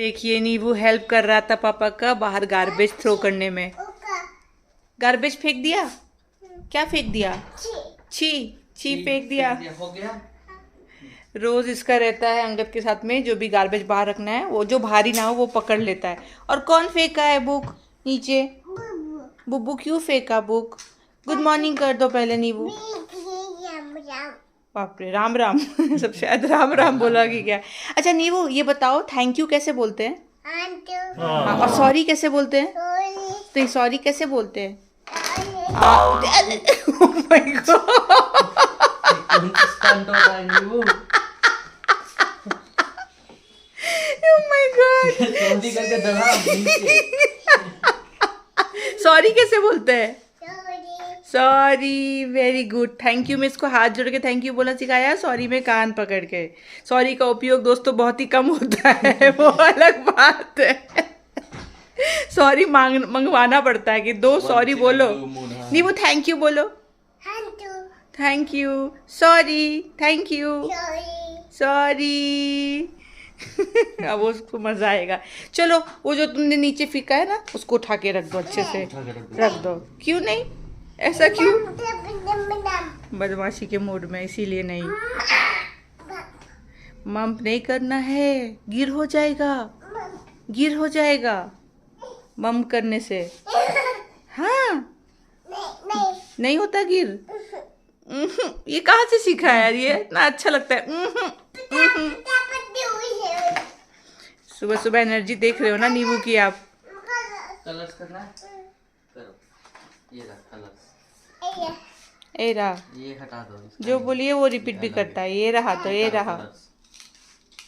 देखिए नीबू हेल्प कर रहा था पापा का बाहर गार्बेज थ्रो करने में। गार्बेज फेंक दिया। क्या फेंक दिया? छी छी फेंक दिया। हो गया। रोज इसका रहता है अंगद के साथ में, जो भी गार्बेज बाहर रखना है वो जो भारी ना हो वो पकड़ लेता है। और कौन फेंका है बुक नीचे? बुब्बू क्यों फेंका बुक? गुड मॉर्निंग कर दो पहले नीबू। बाप रे, राम राम। सब शायद राम राम बोला कि क्या। अच्छा नीबू ये बताओ थैंक यू कैसे बोलते हैं? हाँ, और सॉरी कैसे बोलते हैं? तो ये सॉरी कैसे बोलते हैं? Oh my God! Oh my God! Sorry कैसे बोलते हैं? Sorry. Very good, thank you में इसको हाथ जोड़ के थैंक यू बोलना सिखाया, सॉरी में कान पकड़ के। सॉरी का उपयोग दोस्तों बहुत ही कम होता है, वो अलग बात है। सॉरी मंगवाना पड़ता है कि दो सॉरी बोलो। नहीं वो थैंक यू बोलो। Thank you, sorry, thank you, sorry. अब उसको मजा आएगा। चलो वो जो तुमने नीचे फेंका है ना उसको उठा के रख दो, अच्छे से रख दो। क्यों नहीं? ऐसा क्यों? बदमाशी के मूड में, इसीलिए नहीं। मम्प नहीं करना है, गिर हो जाएगा, गिर हो जाएगा मम्प करने से। हाँ नहीं होता गिर। ये कहाँ से सीखा है यार? ये इतना अच्छा लगता है। सुबह सुबह एनर्जी देख रहे हो ना नींबू की आप? कलर्स करना है? करो। ये रहा कलर्स। ये रहा। ये हटा दो। जो बोलिए वो रिपीट भी करता है। ये रहा तो ये रहा।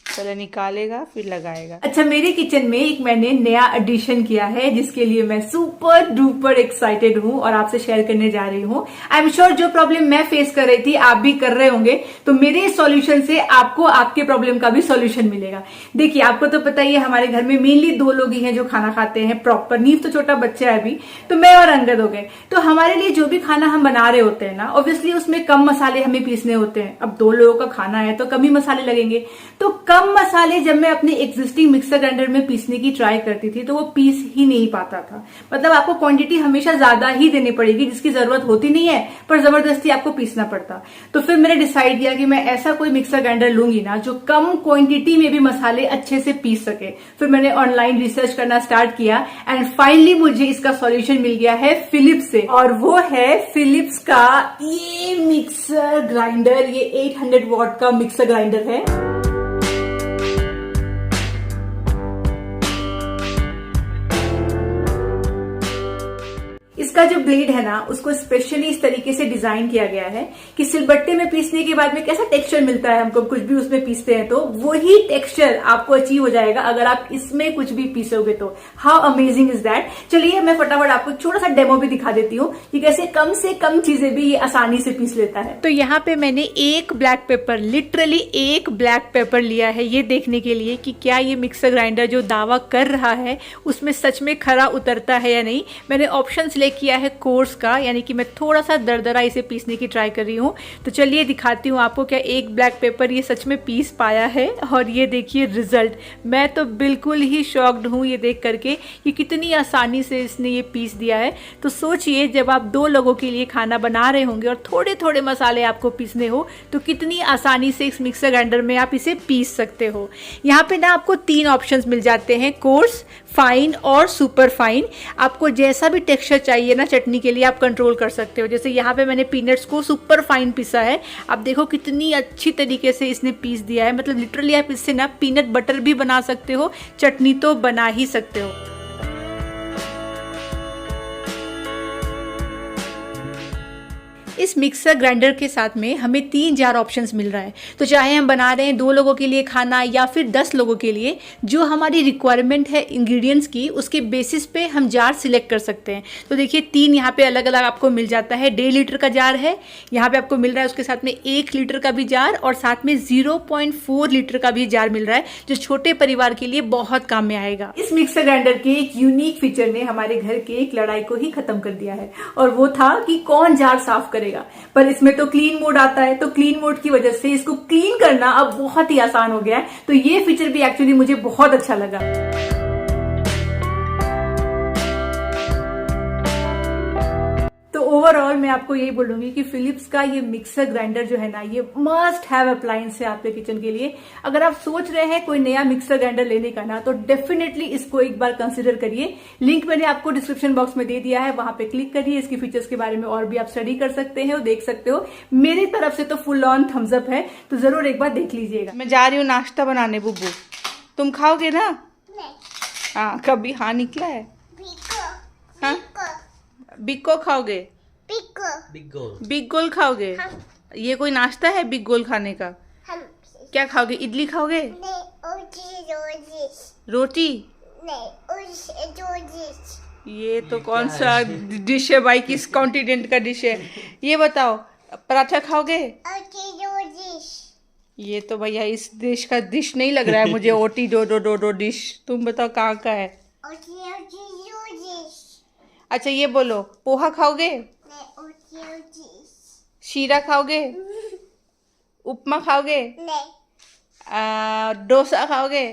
पहले निकालेगा फिर लगाएगा। अच्छा, मेरे किचन में एक मैंने नया एडिशन किया है जिसके लिए मैं सुपर डुपर एक्साइटेड हूँ और आपसे शेयर करने जा रही हूँ। आई एम श्योर जो प्रॉब्लम मैं फेस कर रही थी आप भी कर रहे होंगे, तो मेरे सॉल्यूशन से आपको आपके प्रॉब्लम का भी सॉल्यूशन मिलेगा। देखिए आपको तो पता ही है हमारे घर में मेनली 2 लोग ही हैं जो खाना खाते हैं प्रॉपर। नीव तो छोटा बच्चा है अभी, तो मैं और अंगद हो गए। तो हमारे लिए जो भी खाना हम बना रहे होते हैं ना, ऑब्वियसली उसमें कम मसाले हमें पीसने होते हैं। अब 2 लोगों का खाना है तो कम ही मसाले लगेंगे। तो कम मसाले जब मैं अपने एग्जिस्टिंग मिक्सर ग्राइंडर में पीसने की ट्राई करती थी तो वो पीस ही नहीं पाता था। मतलब आपको क्वांटिटी हमेशा ज्यादा ही देनी पड़ेगी जिसकी जरूरत होती नहीं है, पर जबरदस्ती आपको पीसना पड़ता। तो फिर मैंने डिसाइड किया कि मैं ऐसा कोई मिक्सर ग्राइंडर लूंगी ना जो कम क्वांटिटी में भी मसाले अच्छे से पीस सके। फिर मैंने ऑनलाइन रिसर्च करना स्टार्ट किया एंड फाइनली मुझे इसका सॉल्यूशन मिल गया है फिलिप्स से, और वो है फिलिप्स का ये मिक्सर ग्राइंडर। ये 800 वॉट का मिक्सर ग्राइंडर है। इसका जो ब्लेड है ना उसको स्पेशली इस तरीके से डिजाइन किया गया है कि सिलबट्टे में पीसने के बाद में कैसा टेक्सचर मिलता है हमको कुछ भी उसमें पीसते हैं, तो वही टेक्सचर आपको अचीव हो जाएगा अगर आप इसमें कुछ भी पीसोगे तो। How amazing is that. चलिए मैं फटाफट आपको छोटा सा डेमो भी दिखा देती हूँ कि कैसे कम से कम चीजें भी ये आसानी से पीस लेता है। तो यहाँ पे मैंने एक ब्लैक पेपर, लिटरली एक ब्लैक पेपर लिया है ये देखने के लिए कि क्या ये मिक्सर ग्राइंडर जो दावा कर रहा है उसमें सच में खरा उतरता है या नहीं। मैंने ऑप्शन सिलेक्ट किया है कोर्स का, यानी कि मैं थोड़ा सा दरदरा इसे पीसने की ट्राई कर रही हूँ। तो चलिए दिखाती हूँ आपको क्या एक ब्लैक पेपर ये सच में पीस पाया है। और ये देखिए रिजल्ट, मैं तो बिल्कुल ही शॉक्ड हूँ ये देख करके कि कितनी आसानी से इसने ये पीस दिया है। तो सोचिए जब आप 2 लोगों के लिए खाना बना रहे होंगे और थोड़े थोड़े मसाले आपको पीसने हो तो कितनी आसानी से इस मिक्सर ग्राइंडर में आप इसे पीस सकते हो। यहाँ पे ना आपको 3 ऑप्शंस मिल जाते हैं, कोर्स, फाइन और सुपर फाइन। आपको जैसा भी टेक्सचर चाहिए ना चटनी के लिए आप कंट्रोल कर सकते हो। जैसे यहाँ पे मैंने पीनट्स को सुपर फाइन पीसा है। आप देखो कितनी अच्छी तरीके से इसने पीस दिया है। मतलब लिटरली आप इससे ना पीनट बटर भी बना सकते हो, चटनी तो बना ही सकते हो। इस मिक्सर ग्राइंडर के साथ में हमें 3 जार ऑप्शंस मिल रहा है। तो चाहे हम बना रहे हैं 2 लोगों के लिए खाना या फिर 10 लोगों के लिए, जो हमारी रिक्वायरमेंट है इंग्रेडिएंट्स की उसके बेसिस पे हम जार सिलेक्ट कर सकते हैं। तो देखिए 3 यहाँ पे अलग अलग आपको मिल जाता है। 1.5 लीटर का जार है, यहाँ पे आपको मिल रहा है उसके साथ में 1 लीटर का भी जार और साथ में 0.4 लीटर का भी जार मिल रहा है जो छोटे परिवार के लिए बहुत काम में आएगा। इस मिक्सर ग्राइंडर के एक यूनिक फीचर ने हमारे घर के एक लड़ाई को ही खत्म कर दिया है, और वो था कि कौन जार साफ करेगा। लगेगा। पर इसमें तो क्लीन मोड आता है, तो क्लीन मोड की वजह से इसको क्लीन करना अब बहुत ही आसान हो गया है। तो ये फीचर भी एक्चुअली मुझे बहुत अच्छा लगा। ओवरऑल मैं आपको यही बोलूंगी कि फिलिप्स का ये मिक्सर ग्राइंडर जो है ना, ये मस्ट हैव अप्लायंस है आपके किचन के लिए। अगर आप सोच रहे हैं कोई नया मिक्सर ग्राइंडर लेने का ना, तो डेफिनेटली इसको एक बार कंसिडर करिए। लिंक मैंने आपको डिस्क्रिप्शन बॉक्स में दे दिया है, वहां पे क्लिक करिए। इसकी फीचर्स के बारे में और भी आप स्टडी कर सकते हैं और देख सकते हो। मेरी तरफ से तो फुल ऑन थम्स अप है, तो जरूर एक बार देख लीजिएगा। मैं जा रही हूँ नाश्ता बनाने बुब्बू, तुम खाओगे ना? हाँ, कभी हाँ निकला है? हाँ, बिग खाओगे? बिग गोल खाओगे? ये कोई नाश्ता है बिग गोल खाने का? क्या खाओगे? इडली खाओगे? रोटी? ये तो कौन सा डिश है भाई? किस कॉन्टिनेंट का डिश है ये बताओ? पराठा खाओगे? ये तो भैया इस देश का डिश नहीं लग रहा है मुझे। ओटी डो डो डो डो डिश, तुम बताओ कहाँ का है? अच्छा ये बोलो, पोहा खाओगे? शीरा खाओगे? उपमा खाओगे? डोसा खाओगे?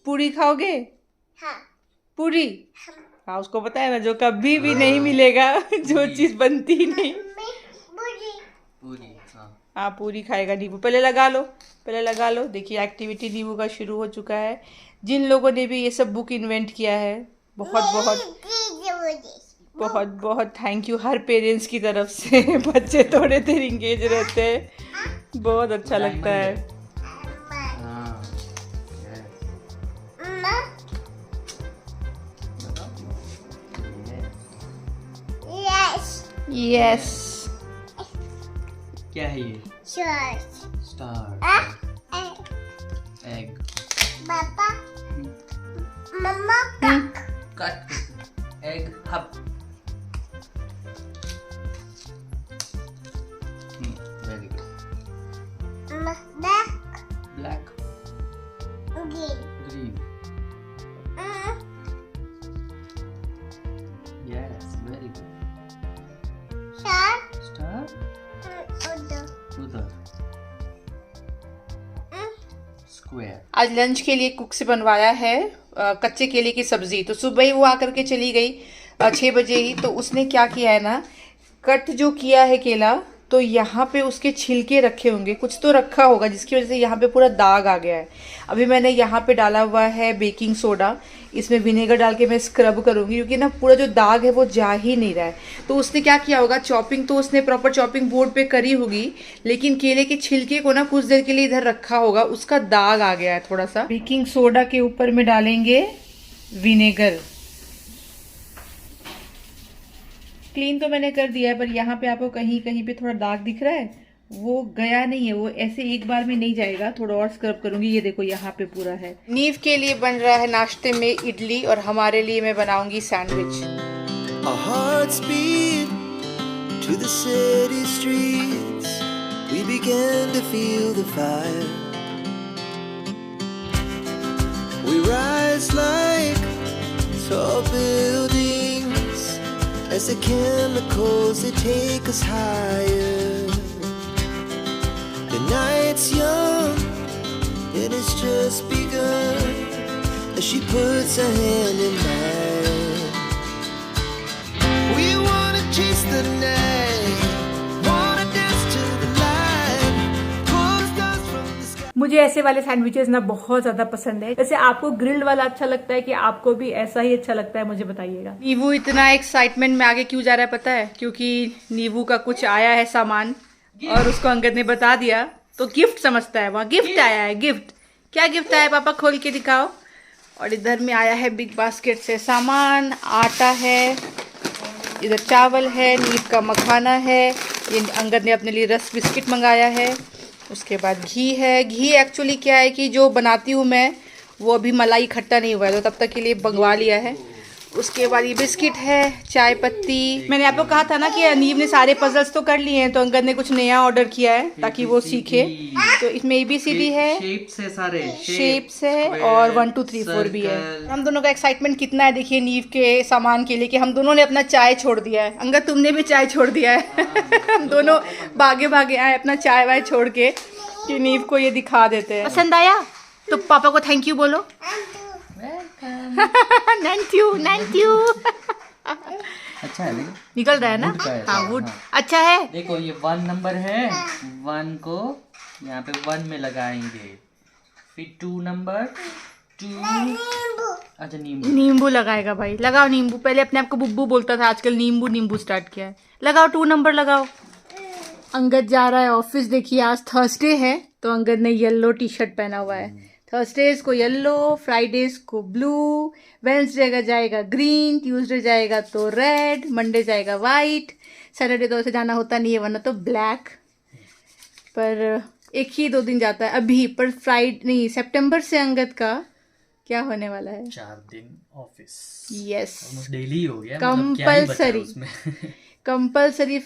पूरी खाओगे? पूरी? हाँ, उसको पता है ना, जो कभी भी नहीं मिलेगा, जो चीज बनती ही नहीं। हाँ, पूरी खाएगा नींबू। पहले लगा लो। देखिए एक्टिविटी नींबू का शुरू हो चुका है। जिन लोगों ने भी ये सब बुक इन्वेंट किया है, बहुत बहुत थैंक यू हर पेरेंट्स की तरफ से। बच्चे थोड़े देर इंगेज रहते हैं, बहुत अच्छा लगता है। यस। क्या है ये? Star. Egg. Papa, mamma cut. Egg hub. Very good. Black. Green. Yes, very good. Star. उधर। स्क्वायर। आज लंच के लिए कुक से बनवाया है कच्चे केले की सब्जी। तो सुबह ही वो आकर के चली गई 6 बजे ही। तो उसने क्या किया है ना, कट जो किया है केला, तो यहाँ पे उसके छिलके रखे होंगे, कुछ तो रखा होगा जिसकी वजह से यहाँ पे पूरा दाग आ गया है। अभी मैंने यहाँ पे डाला हुआ है बेकिंग सोडा, इसमें विनेगर डाल के मैं स्क्रब करूँगी, क्योंकि ना पूरा जो दाग है वो जा ही नहीं रहा है। तो उसने क्या किया होगा, चॉपिंग तो उसने प्रॉपर चॉपिंग बोर्ड पे करी होगी, लेकिन केले के छिलके को ना कुछ देर के लिए इधर रखा होगा, उसका दाग आ गया है थोड़ा सा। बेकिंग सोडा के ऊपर में डालेंगे विनेगर। क्लीन तो मैंने कर दिया है, पर यहाँ पे आपको कहीं कहीं पे थोड़ा दाग दिख रहा है, वो गया नहीं है, वो ऐसे एक बार में नहीं जाएगा, थोड़ा और स्क्रब करूंगी। ये देखो यहाँ पे पूरा है। नीव के लिए बन रहा है नाश्ते में इडली, और हमारे लिए मैं बनाऊंगी sandwich. Our hearts beat to the city streets. We began to feel the fire. We rise like tall buildings as the chemicals they take us higher. The night's young and it's just begun as she puts her hand in mine. We wanna chase the night, wanna dance to the light, pull the stars from the sky. मुझे ऐसे वाले sandwiches ना बहुत ज्यादा पसंद है। वैसे आपको ग्रिल्ड वाला अच्छा लगता है कि आपको भी ऐसा ही अच्छा लगता है, मुझे बताइएगा। नीवू इतना एक्साइटमेंट में आगे क्यों जा रहा है पता है? क्योंकि नीवू का कुछ आया है सामान और उसको अंगद ने बता दिया, तो गिफ्ट समझता है। वहाँ गिफ्ट आया है। गिफ्ट क्या गिफ्ट आया पापा, खोल के दिखाओ। और इधर में आया है बिग बास्केट से सामान, आटा है, इधर चावल है, नीम का मखाना है, ये अंगद ने अपने लिए रस्क बिस्किट मंगाया है। उसके बाद घी है। घी एक्चुअली क्या है कि जो बनाती हूँ मैं वो अभी मलाई इकट्ठा नहीं हुआ है, तो तब तक के लिए मंगवा लिया है। उसके बाद ये बिस्किट है, चाय पत्ती। मैंने आपको कहा था ना कि अनीब ने सारे पजल्स तो कर लिए हैं, तो अंगद ने कुछ नया ऑर्डर किया है ताकि वो सीखे। तो इसमें ABCD है, शेप्स है, सारे शेप्स है और 1 2 3 4 भी है। हम दोनों का एक्साइटमेंट कितना है देखिए नीव के सामान के लिए, कि हम दोनों ने अपना चाय छोड़ दिया है। अंगद तुमने भी चाय छोड़ दिया है। हम दोनों भागे भागे आए अपना चाय वाय छोड़ के कि नीव को ये दिखा देते हैं। पसंद आया तो पापा को थैंक यू बोलो। Thank you thank you. अच्छा है, निकल रहा है ना? हाँ वुड अच्छा है। देखो ये 1 नंबर है, 1 को यहाँ पे 1 में लगाएंगे, फिर 2 नंबर 2। अच्छा नींबू लगाएगा भाई, लगाओ नींबू। पहले अपने आप को बुब्बू बोलता था, आजकल नींबू नींबू स्टार्ट किया है। लगाओ 2 नंबर लगाओ। अंगद जा रहा है ऑफिस। देखिए आज थर्सडे है तो अंगद ने येलो टी-शर्ट पहना हुआ है। थर्सडेज को येलो, फ्राइडेज को ब्लू, वेंसडे जाएगा ग्रीन, ट्यूसडे जाएगा तो रेड, मंडे जाएगा वाइट, सैटरडे तो उसे जाना होता नहीं है वरना तो ब्लैक। पर एक ही 2 दिन जाता है अभी। पर फ्राइडे नहीं, सितंबर से अंगद का क्या होने वाला है? 4 दिन ऑफिस। यस, ऑलमोस्ट डेली हो गया, कंपलसरी। उसमें कंपलसरी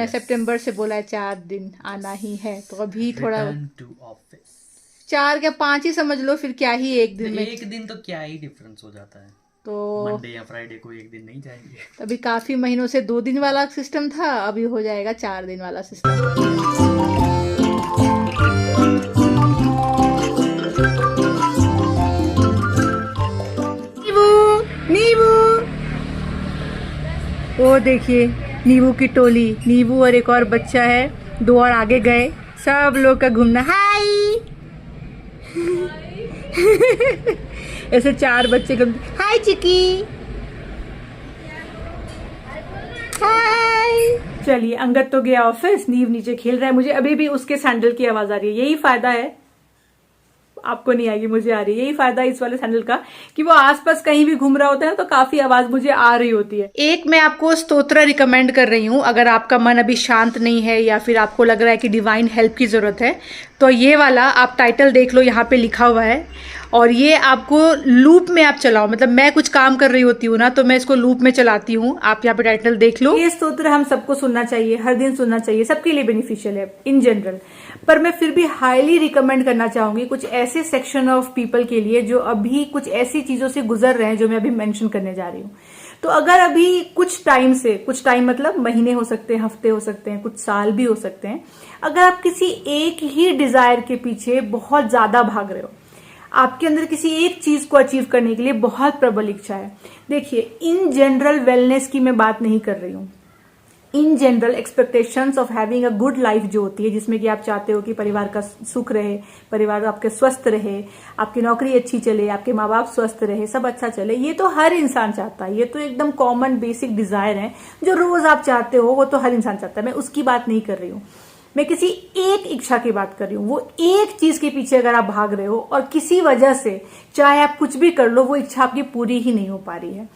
सितंबर से बोला है 4 दिन आना ही है। तो अभी थोड़ा टू ऑफिस 4 क्या 5 ही समझ लो, फिर क्या ही एक दिन में। एक दिन तो क्या ही डिफरेंस हो जाता है। तो मंडे या फ्राइडे को एक दिन नहीं जाएंगे। अभी काफी महीनों से 2 दिन वाला सिस्टम था, अभी हो जाएगा 4 दिन वाला सिस्टम। नींबू नींबू, वो देखिए नींबू की टोली। नींबू और एक और बच्चा है, 2 और आगे गए। सब लोग का घूमना। हाय ऐसे 4 बच्चे घूमते। हाय चिकी, हाय। चलिए अंगद तो गया ऑफिस, नीव नीचे खेल रहा है। मुझे अभी भी उसके सैंडल की आवाज आ रही है। यही फायदा है, आपको नहीं आएगी, मुझे आ रही है। यही फायदा है इस वाले सैंडल का कि वो आसपास कहीं भी घूम रहा होता है तो काफी आवाज मुझे आ रही होती है। एक मैं आपको स्तोत्र रिकमेंड कर रही हूँ, अगर आपका मन अभी शांत नहीं है या फिर आपको लग रहा है कि डिवाइन हेल्प की जरूरत है, तो ये वाला आप टाइटल देख लो, यहाँ पे लिखा हुआ है। और ये आपको लूप में आप चलाओ, मतलब मैं कुछ काम कर रही होती हूँ ना तो मैं इसको लूप में चलाती हूँ। आप यहाँ पे टाइटल देख लो। ये स्तोत्र हम सबको सुनना चाहिए, हर दिन सुनना चाहिए, सबके लिए बेनिफिशियल है इन जनरल। पर मैं फिर भी हाईली रिकमेंड करना चाहूंगी कुछ ऐसे सेक्शन ऑफ पीपल के लिए जो अभी कुछ ऐसी चीजों से गुजर रहे हैं जो मैं अभी मेंशन करने जा रही हूँ। तो अगर अभी कुछ टाइम मतलब महीने हो सकते हैं, हफ्ते हो सकते हैं, कुछ साल भी हो सकते हैं, अगर आप किसी एक ही डिजायर के पीछे बहुत ज्यादा भाग रहे हो, आपके अंदर किसी एक चीज को अचीव करने के लिए बहुत प्रबल इच्छा है। देखिए इन जनरल वेलनेस की मैं बात नहीं कर रही हूँ। In general expectations of having a good life जो होती है, जिसमें कि आप चाहते हो कि परिवार का सुख रहे, परिवार आपके स्वस्थ रहे, आपकी नौकरी अच्छी चले, आपके माँ बाप स्वस्थ रहे, सब अच्छा चले, ये तो हर इंसान चाहता है। ये तो एकदम कॉमन बेसिक डिजायर है जो रोज आप चाहते हो, वो तो हर इंसान चाहता है। मैं उसकी बात नहीं कर रही हूँ, मैं किसी एक इच्छा की बात कर रही हूँ। वो एक चीज के पीछे अगर आप भाग रहे हो और किसी वजह से चाहे आप कुछ भी कर लो, वो इच्छा आपकी पूरी ही नहीं हो पा रही है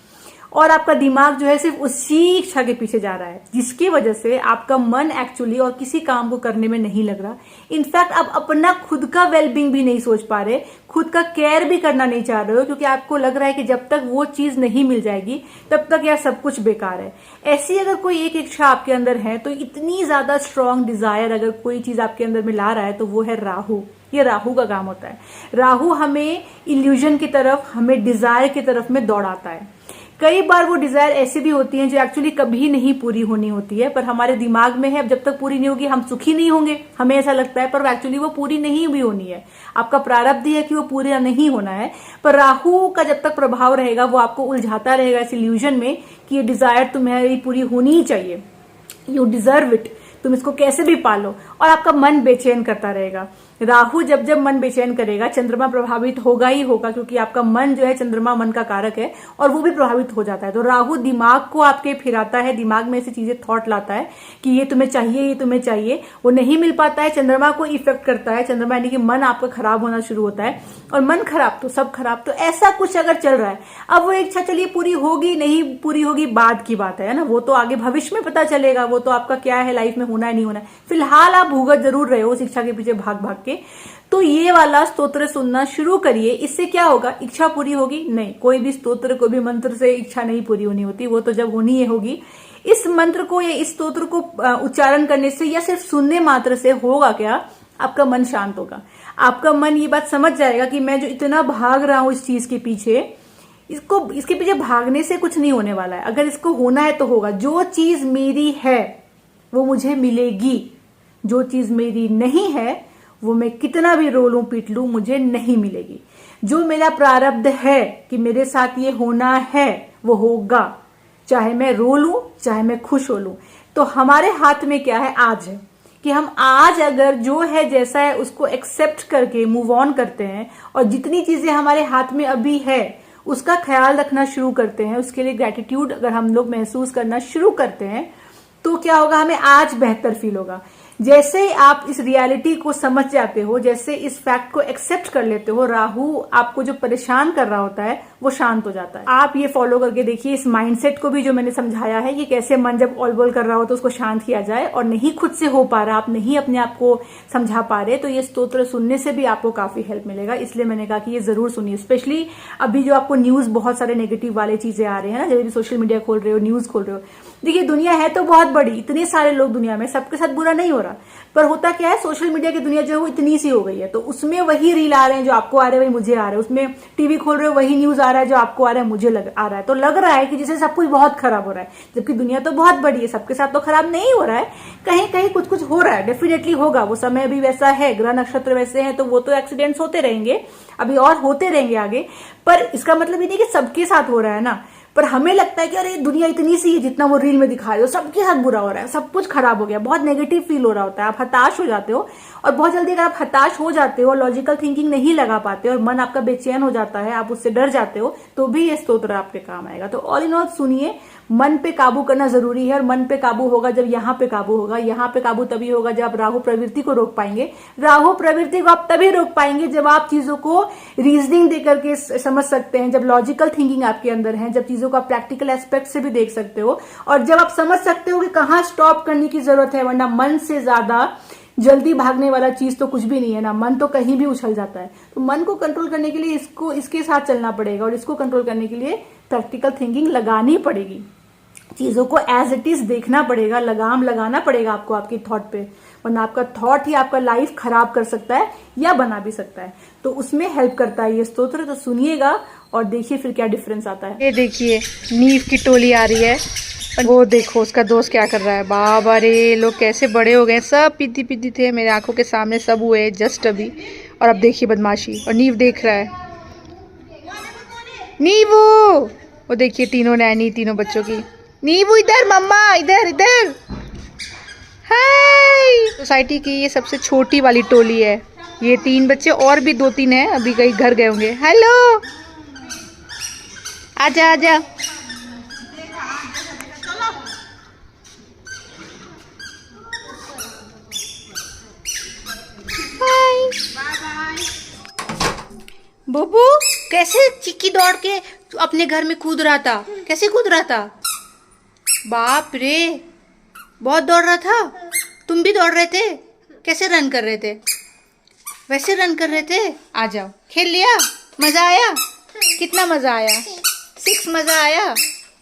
और आपका दिमाग जो है सिर्फ उसी इच्छा के पीछे जा रहा है, जिसकी वजह से आपका मन एक्चुअली और किसी काम को करने में नहीं लग रहा। इनफैक्ट आप अपना खुद का वेलबींग भी नहीं सोच पा रहे, खुद का केयर भी करना नहीं चाह रहे हो, क्योंकि आपको लग रहा है कि जब तक वो चीज नहीं मिल जाएगी तब तक यार सब कुछ बेकार है। ऐसी अगर कोई एक इच्छा आपके अंदर है, तो इतनी ज्यादा स्ट्रांग डिजायर अगर कोई चीज आपके अंदर में ला रहा है, तो वो है राहु। ये राहु का काम होता है। राहु हमें इल्यूजन की तरफ, हमें डिजायर की तरफ में दौड़ाता है। कई बार वो डिजायर ऐसी भी होती हैं जो एक्चुअली कभी नहीं पूरी होनी होती है, पर हमारे दिमाग में है अब जब तक पूरी नहीं होगी हम सुखी नहीं होंगे, हमें ऐसा लगता है, पर एक्चुअली वो पूरी नहीं भी होनी है। आपका प्रारब्ध ही है कि वो पूरा नहीं होना है, पर राहु का जब तक प्रभाव रहेगा वो आपको उलझाता रहेगा इस इल्यूजन में कि ये डिजायर तुम्हारी पूरी होनी ही चाहिए, यू डिजर्व इट, तुम इसको कैसे भी पालो, और आपका मन बेचैन करता रहेगा। राहु जब जब मन बेचैन करेगा, चंद्रमा प्रभावित होगा ही होगा, क्योंकि आपका मन जो है चंद्रमा मन का कारक है और वो भी प्रभावित हो जाता है। तो राहु दिमाग को आपके फिराता है, दिमाग में ऐसी चीजें थॉट लाता है कि ये तुम्हें चाहिए, ये तुम्हें चाहिए, वो नहीं मिल पाता है, चंद्रमा को इफेक्ट करता है। चंद्रमा यानी कि मन आपका खराब होना शुरू होता है, और मन खराब तो सब खराब। तो ऐसा कुछ अगर चल रहा है, अब वो इच्छा चलिए पूरी होगी नहीं पूरी होगी बाद की बात है ना, वो तो आगे भविष्य में पता चलेगा, वो तो आपका क्या है लाइफ में होना है नहीं होना है। फिलहाल आप भूगत जरूर रहे हो उस इच्छा के पीछे भाग भाग के। तो ये वाला स्तोत्र सुनना शुरू करिए। इससे क्या होगा, इच्छा पूरी होगी? नहीं, कोई भी स्तोत्र, कोई भी मंत्र से इच्छा नहीं पूरी होनी होती, वो तो जब होनी है होगी। इस मंत्र को या इस स्तोत्र को उच्चारण करने से या सिर्फ सुनने मात्र से होगा क्या, आपका मन शांत होगा। आपका मन ये बात समझ जाएगा कि मैं जो इतना भाग रहा हूं इस चीज के पीछे, इसके पीछे भागने से कुछ नहीं होने वाला है। अगर इसको होना है तो होगा। जो चीज मेरी है वो मुझे मिलेगी, जो चीज मेरी नहीं है वो मैं कितना भी रो लूं पीट लूं मुझे नहीं मिलेगी। जो मेरा प्रारब्ध है कि मेरे साथ ये होना है वो होगा, चाहे मैं रो लूं चाहे मैं खुश हो लूं। तो हमारे हाथ में क्या है, आज है कि हम आज अगर जो है जैसा है उसको एक्सेप्ट करके मूव ऑन करते हैं और जितनी चीजें हमारे हाथ में अभी है उसका ख्याल रखना शुरू करते हैं, उसके लिए ग्रेटिट्यूड अगर हम लोग महसूस करना शुरू करते हैं तो क्या होगा, हमें आज बेहतर फील होगा। जैसे ही आप इस रियलिटी को समझ जाते हो, जैसे इस फैक्ट को एक्सेप्ट कर लेते हो, राहु आपको जो परेशान कर रहा होता है वो शांत हो जाता है। आप ये फॉलो करके देखिए इस माइंडसेट को भी जो मैंने समझाया है कि कैसे मन जब ऑलबोल कर रहा हो तो उसको शांत किया जाए, और नहीं खुद से हो पा रहा, आप नहीं अपने आप को समझा पा रहे, तो ये स्तोत्र सुनने से भी आपको काफी हेल्प मिलेगा। इसलिए मैंने कहा कि ये जरूर सुनिए। स्पेशली अभी जो आपको न्यूज बहुत सारे नेगेटिव वाले चीजें आ रहे हैं ना, जब भी सोशल मीडिया खोल रहे हो, न्यूज खोल रहे हो, देखिए दुनिया है तो बहुत बड़ी, इतने सारे लोग दुनिया में, सबके साथ बुरा नहीं हो रहा, पर होता क्या है, सोशल मीडिया की दुनिया जो है वो इतनी सी हो गई है, तो उसमें वही रील आ रहे हैं जो आपको आ रहे हैं वही मुझे आ रहे हैं, उसमें टीवी खोल रहे हो वही न्यूज आ रहा है जो आपको आ रहा है मुझे आ रहा है, तो लग रहा है कि जैसे सब कुछ बहुत खराब हो रहा है, जबकि दुनिया तो बहुत बड़ी है, सबके साथ तो खराब नहीं हो रहा है, कहीं कहीं कुछ कुछ हो रहा है, डेफिनेटली होगा, वो समय भी वैसा है, ग्रह नक्षत्र वैसे हैं, तो वो तो एक्सीडेंट्स होते रहेंगे, अभी और होते रहेंगे आगे, पर इसका मतलब ये नहीं कि सबके साथ हो रहा है ना, पर हमें लगता है कि अरे दुनिया इतनी सी है, जितना वो रील में दिखा रहे हो सबके साथ बुरा हो रहा है, सब कुछ खराब हो गया, बहुत नेगेटिव फील हो रहा होता है, आप हताश हो जाते हो, और बहुत जल्दी अगर आप हताश हो जाते हो, लॉजिकल थिंकिंग नहीं लगा पाते और मन आपका बेचैन हो जाता है, आप उससे डर जाते हो, तो भी ये स्तोत्र आपके काम आएगा। तो ऑल इन ऑल सुनिए, मन पे काबू करना जरूरी है, और मन पे काबू होगा जब यहाँ पे काबू होगा, यहाँ पे काबू तभी होगा जब आप राहु प्रवृत्ति को रोक पाएंगे, राहु प्रवृत्ति को आप तभी रोक पाएंगे जब आप चीजों को रीजनिंग देकर के समझ सकते हैं, जब लॉजिकल थिंकिंग आपके अंदर है, जब चीजों को आप प्रैक्टिकल एस्पेक्ट से भी देख सकते हो, और जब आप समझ सकते हो कि कहाँ स्टॉप करने की जरूरत है, वरना मन से ज्यादा जल्दी भागने वाला चीज तो कुछ भी नहीं है ना, मन तो कहीं भी उछल जाता है, तो मन को कंट्रोल करने के लिए इसके साथ चलना पड़ेगा, और इसको कंट्रोल करने के लिए प्रैक्टिकल थिंकिंग लगानी पड़ेगी, चीजों को एज इट इज देखना पड़ेगा, लगाम लगाना पड़ेगा आपको आपकी थॉट पे, वरना आपका थॉट ही आपका लाइफ खराब कर सकता है या बना भी सकता है, तो उसमें हेल्प करता है ये स्तोत्र। तो सुनिएगा और देखिए फिर क्या डिफरेंस आता है। ये देखिए नीव की टोली आ रही है, वो देखो उसका दोस्त क्या कर रहा है, बाबा रे लोग कैसे बड़े हो गए, सब पीती पीती थे मेरे आंखों के सामने, सब हुए जस्ट अभी, और अब देखिए बदमाशी, और नीव देख रहा है, नीवू, वो देखिए तीनों नैनी, तीनों बच्चों की, नीवू इधर, मम्मा इधर इधर, हाय। सोसाइटी की ये सबसे छोटी वाली टोली है, ये 3 बच्चे और भी 2-3 हैं, अभी कहीं घर गए होंगे, हेलो आजा आजा, बुबू कैसे चिक्की दौड़ के अपने घर में कूद रहा था, कैसे कूद रहा था, बाप रे बहुत दौड़ रहा था, तुम भी दौड़ रहे थे, कैसे रन कर रहे थे, वैसे रन कर रहे थे, आ जाओ खेल लिया, मजा आया, कितना मजा आया, 6 मजा आया,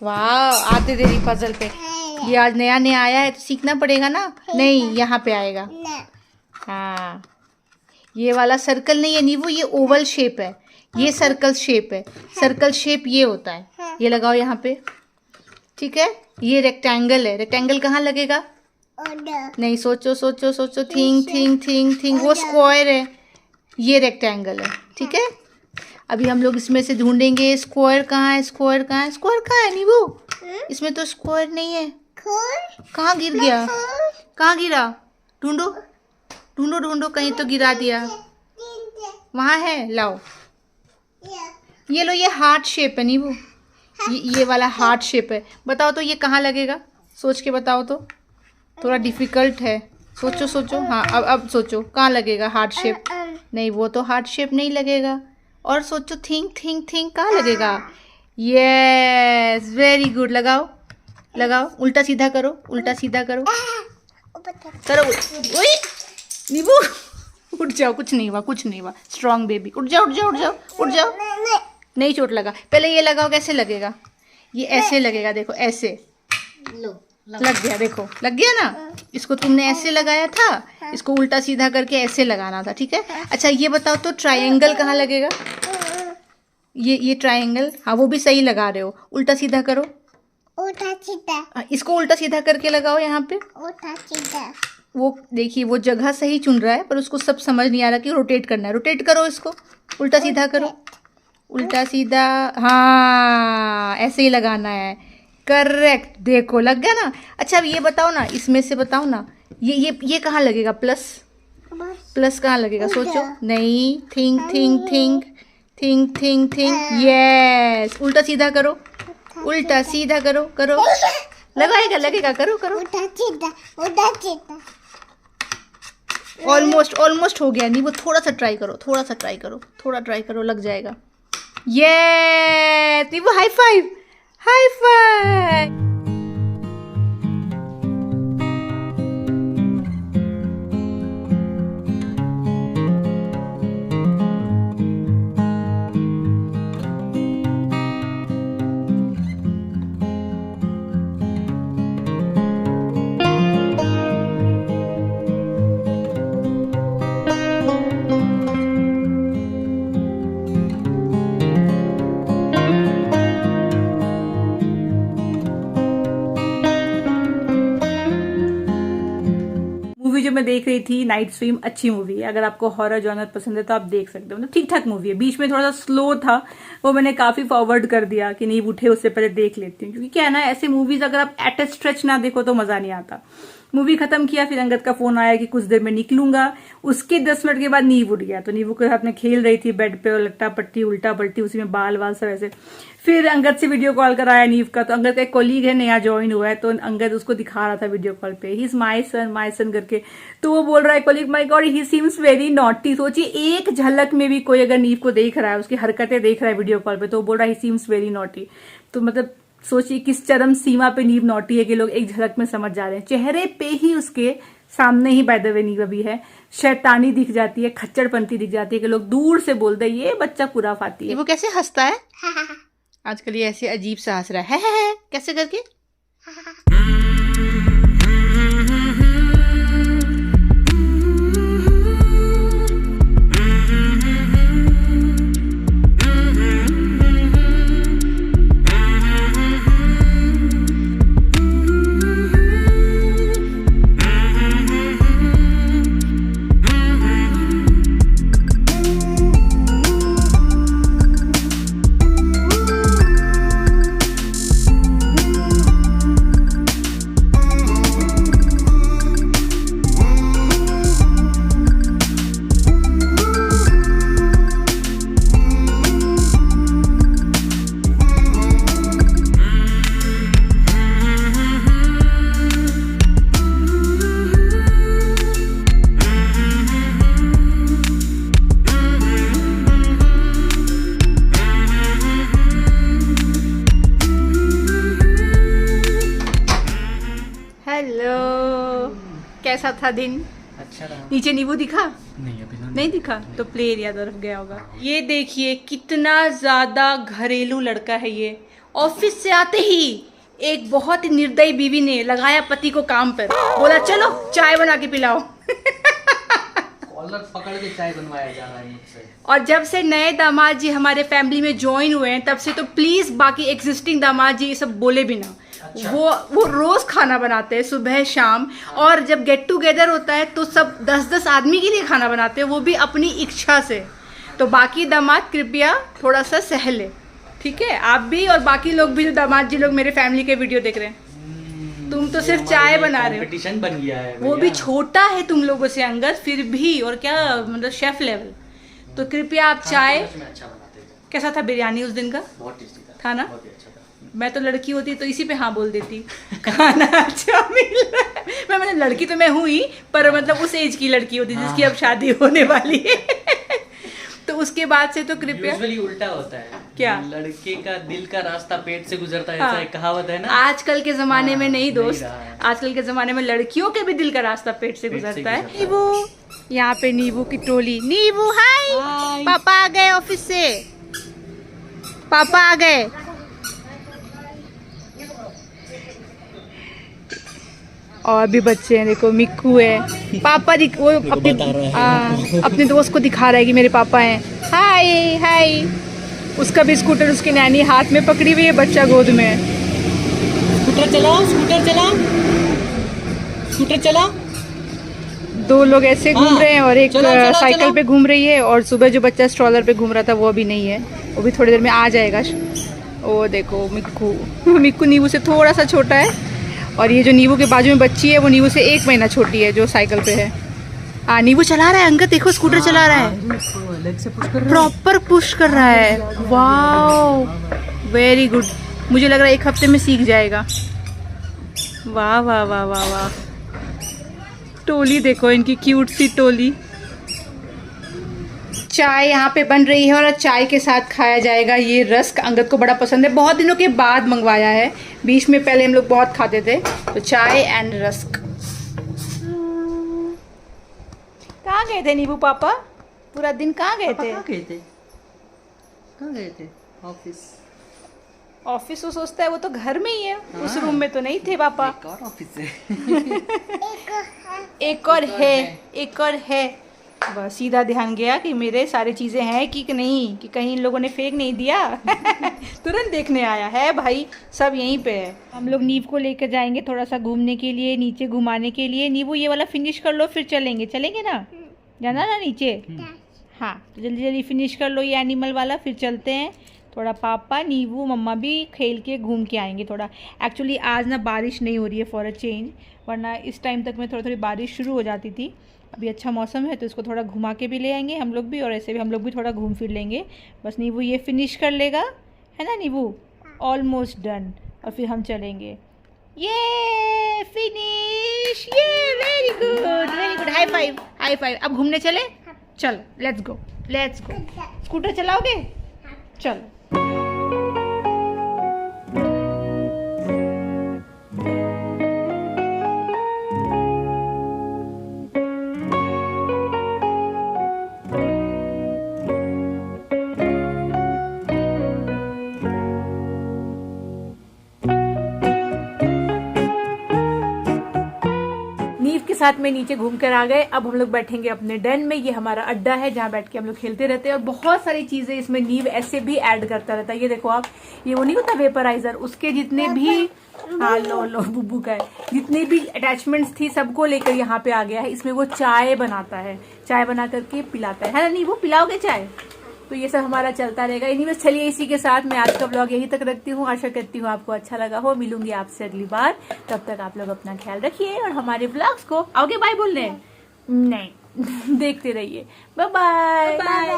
वाह। आते देरी पजल पे, ये आज नया नया आया है तो सीखना पड़ेगा ना, नहीं यहाँ पे आएगा, हाँ ये वाला सर्कल नहीं है नीवू, ये ओवल शेप है, ये सर्कल शेप है, सर्कल शेप ये होता है, ये लगाओ यहाँ पे, ठीक है, ये रेक्टेंगल है, रेक्टेंगल कहाँ लगेगा, नहीं सोचो सोचो सोचो, थिंक थिंक थिंक थिंक, वो स्क्वायर है, ये रेक्टेंगल है, ठीक है। अभी हम लोग इसमें से ढूंढेंगे स्क्वायर कहाँ है, स्क्वायर कहाँ है, स्क्वायर कहाँ है नीवू, इसमें तो स्क्वायर नहीं है, कहाँ गिर गया, कहाँ गिरा, ढूंढो ढूंढो ढूंढो, कहीं तो गिरा दिया, वहाँ है, लाओ, ये लो, ये हार्ट शेप है नीवू, ये वाला हार्ट शेप है, बताओ तो ये कहाँ लगेगा, सोच के बताओ तो, थोड़ा डिफिकल्ट है, सोचो सोचो, हाँ अब सोचो कहाँ लगेगा हार्ट शेप, नहीं वो तो हार्ट शेप नहीं लगेगा, और सोचो, थिंक थिंक थिंक, कहाँ लगेगा, यस वेरी गुड, लगाओ लगाओ, उल्टा सीधा करो, उल्टा सीधा करो, करो, ओए नीबू उठ जाओ, कुछ नहीं हुआ, कुछ नहीं हुआ, स्ट्रॉन्ग बेबी, उठ जाओ, उठ जाओ, उठ जाओ, उठ जाओ। नहीं चोट लगा, पहले ये लगाओ, कैसे लगेगा? ये ऐसे लगेगा, देखो ऐसे लग गया, देखो लग गया ना। इसको तुमने ऐसे लगाया था, इसको उल्टा सीधा करके ऐसे लगाना था, ठीक है। अच्छा ये बताओ तो ट्रायंगल कहाँ लगेगा? ये ट्रायंगल, हाँ वो भी सही लगा रहे हो। उल्टा सीधा करो, उल्टा सीधा, इसको उल्टा सीधा करके लगाओ यहाँ पे। उल्टा सीधा। वो देखिए वो जगह सही चुन रहा है, पर उसको सब समझ नहीं आ रहा कि रोटेट करना है। रोटेट करो इसको, उल्टा सीधा करो, उल्टा सीधा, हाँ ऐसे ही लगाना है, करेक्ट। देखो लग गया ना। अच्छा अब ये बताओ ना, इसमें से बताओ ना, ये कहाँ लगेगा? प्लस, प्लस कहाँ लगेगा? सोचो। नहीं, think think think think think think, yes. उल्टा सीधा करो, उल्टा सीधा करो, करो, लगाएगा, लगेगा, करो करो। उल्टा सीधा, उल्टा सीधा। ऑलमोस्ट ऑलमोस्ट हो गया। नहीं वो थोड़ा सा ट्राई करो, थोड़ा सा ट्राई करो, थोड़ा ट्राई करो, लग जाएगा। ये नहीं वो high five, high five. Movie जो मैं देख रही थी नाइट स्विम, अच्छी मूवी है। अगर आपको हॉरर जॉनर पसंद है तो आप देख सकते हो, मतलब ठीक ठाक मूवी है। बीच में थोड़ा सा स्लो था, वो मैंने काफी फॉरवर्ड कर दिया कि नहीं उठे उससे पहले देख लेती हूँ, क्योंकि क्या है ना, ऐसे मूवीज अगर आप एट ए स्ट्रेच ना देखो तो मजा नहीं आता। मूवी खत्म किया, फिर अंगद का फोन आया कि कुछ देर में निकलूंगा। उसके 10 मिनट के बाद नींव उठ गया, तो नींव के साथ में खेल रही थी बेड पे, और लट्टा पट्टी उल्टा पट्टी, उसी में बाल वाल सब ऐसे। फिर अंगद से वीडियो कॉल कराया नींव का, तो अंगद का एक कोलीग है, नया ज्वाइन हुआ है, तो अंगद उसको दिखा रहा था वीडियो कॉल पे, ही इज माई सन करके। तो वो बोल रहा है कोलीग, माई गॉड ही सीम्स वेरी नॉटी। सोचिए एक झलक में भी कोई अगर नींव को देख रहा है, उसकी हरकतें देख रहा है वीडियो कॉल पे, तो वो बोल रहा है ही सीम्स वेरी नॉटी। तो मतलब सोचिए किस चरम सीमा पे नींव नॉटी है कि लोग एक झलक में समझ जा रहे हैं। चेहरे पे ही उसके सामने ही बाय द वे नींव अभी है, शैतानी दिख जाती है, खच्चरपंती दिख जाती है कि लोग दूर से बोलते हैं ये बच्चा पूरा फाती है। वो कैसे हंसता है आजकल, ये ऐसे अजीब सा हंस रहा है, कैसे करके? कैसा था दिन? अच्छा रहा। नीचे नींबू दिखा? नहीं अभी तो नहीं दिखा, तो प्ले एरिया तरफ गया होगा। ये देखिए कितना ज्यादा घरेलू लड़का है ये। ऑफिस से आते ही एक बहुत ही निर्दयी बीवी ने लगाया पति को काम पर, बोला चलो चाय बना के पिलाओ। कॉलर पकड़ के चाय बनवाया जा रहा है मुझसे। और जब से नए दामाद जी हमारे फैमिली में ज्वाइन हुए हैं, तब से तो प्लीज बाकी एग्जिस्टिंग दामाद जी ये सब बोले भी ना। अच्छा। वो रोज खाना बनाते हैं सुबह शाम। हाँ। और जब गेट टुगेदर होता है तो सब 10-10 आदमी के लिए खाना बनाते हैं, वो भी अपनी इच्छा से। तो बाकी दामाद कृपया थोड़ा सा सह ले, ठीक है? आप भी और बाकी लोग भी, जो दामाद जी लोग मेरे फैमिली के वीडियो देख रहे हैं, तुम तो सिर्फ चाय बना रहे हो। कंपटीशन बन गया है, वो भी छोटा है तुम लोगों से अंगद, फिर भी, और क्या मतलब शेफ लेवल। तो कृपया आप चाय। अच्छा बनाते थे। कैसा था बिरयानी उस दिन का? बहुत टेस्टी था ना? बहुत अच्छा था। मैं तो लड़की होती तो इसी पे हाँ बोल देती, खाना अच्छा मिल रहा है। मैं मतलब लड़की तो मैं हूँ ही, पर मतलब उस एज की लड़की होती जिसकी अब शादी होने वाली है। तो उसके बाद से तो कृपया। यूजुअली उल्टा होता है, क्या? लड़के का दिल का रास्ता पेट से गुजरता है, हाँ। ऐसा एक कहावत है ना। आजकल के जमाने में नहीं दोस्त, नहीं रहा है। आजकल के जमाने में लड़कियों के भी दिल का रास्ता पेट से गुजरता है। वो यहाँ पे नींबू की टोली। नींबू हाय, पापा आ गए ऑफिस से, पापा आ गए। और भी बच्चे हैं, देखो मिक्कू है, पापा वो अपने दोस्त को दिखा रहा है कि मेरे पापा हैं। हाय हाय। उसका भी स्कूटर उसकी नैनी हाथ में पकड़ी हुई है, बच्चा गोद में है। स्कूटर चलाओ, स्कूटर चलाओ, स्कूटर चलाओ। दो लोग ऐसे घूम रहे हैं और एक साइकिल चलाओ। पे घूम रही है। और सुबह जो बच्चा स्ट्रॉलर पे घूम रहा था वो अभी नहीं है, वो भी थोड़ी देर में आ जाएगा। ओ देखो मिक्कू, मिक्कू नींबू से थोड़ा सा छोटा है। और ये जो नींबू के बाजू में बच्ची है वो नींबू से 1 महीना छोटी है, जो साइकिल पे है। नींबू चला रहा है, अंगद देखो स्कूटर चला रहा है, प्रॉपर पुश कर रहा है। Wow very good. मुझे लग रहा है 1 हफ्ते में सीख जाएगा। वाह वाह वाह वाह वाह। टोली देखो, इनकी क्यूट सी टोली। चाय यहाँ पे बन रही है और चाय के साथ खाया जाएगा ये रस्क। अंगद को बड़ा पसंद है, बहुत दिनों के बाद मंगवाया है। बीच में पहले हम लोग बहुत खाते थे। तो चाय एंड रस्क। कहाँ गए थे नींबू पापा? पूरा दिन कहाँ गए थे? कहाँ गए थे? ऑफिस। ऑफिस वो सोचता है वो तो घर में ही है। उस रूम में तो नहीं थे पापा। एक और ऑफिस है। एक और है। बस सीधा ध्यान गया कि मेरे सारी चीजें हैं कि नहीं, कि कहीं इन लोगों ने फेंक नहीं दिया। तुरंत देखने आया है भाई, सब यहीं पे है। हम लोग नींव को लेकर जाएंगे थोड़ा सा घूमने के लिए, नीचे घुमाने के लिए। नींबू ये वाला फिनिश कर लो फिर चलेंगे ना, जाना ना नीचे। हाँ तो जल्दी जल्दी फिनिश कर लो ये एनिमल वाला, फिर चलते हैं। थोड़ा पापा नींबू मम्मा भी खेल के घूम के आएंगे थोड़ा। एक्चुअली आज ना बारिश नहीं हो रही है फॉर अ चेंज, वरना इस टाइम तक में थोड़ी थोड़ी बारिश शुरू हो जाती थी। अभी अच्छा मौसम है तो इसको थोड़ा घुमा के भी ले आएंगे हम लोग भी, और ऐसे भी हम लोग भी थोड़ा घूम फिर लेंगे। बस नींबू ये फिनिश कर लेगा, है ना नींबू? Almost done. और फिर हम चलेंगे। ये फिनिश, ये वेरी गुड। High five. अब घूमने चले? चल लेट्स गो। स्कूटर चलाओगे? चलो। साथ में नीचे घूम कर आ गए। अब हम लोग बैठेंगे अपने डेन में। ये हमारा अड्डा है जहाँ बैठ के हम लोग खेलते रहते हैं। और बहुत सारी चीजें इसमें नीव ऐसे भी ऐड करता रहता है। ये देखो आप, ये वो नहीं होता वेपराइजर, उसके जितने भी लो बुब्बू का है, जितनी भी अटैचमेंट्स थी सबको लेकर यहाँ पे आ गया है। इसमें वो चाय बनाता है, चाय बना करके पिलाता है ना? नहीं वो पिलाओगे चाय? तो ये सब हमारा चलता रहेगा। एनीवेज चलिए इसी के साथ मैं आज का ब्लॉग यहीं तक रखती हूँ। आशा करती हूँ आपको अच्छा लगा हो। मिलूंगी आपसे अगली बार, तब तक आप लोग अपना ख्याल रखिए और हमारे ब्लॉग्स को आओगे बाय बोलने? नहीं देखते रहिए। Bye bye.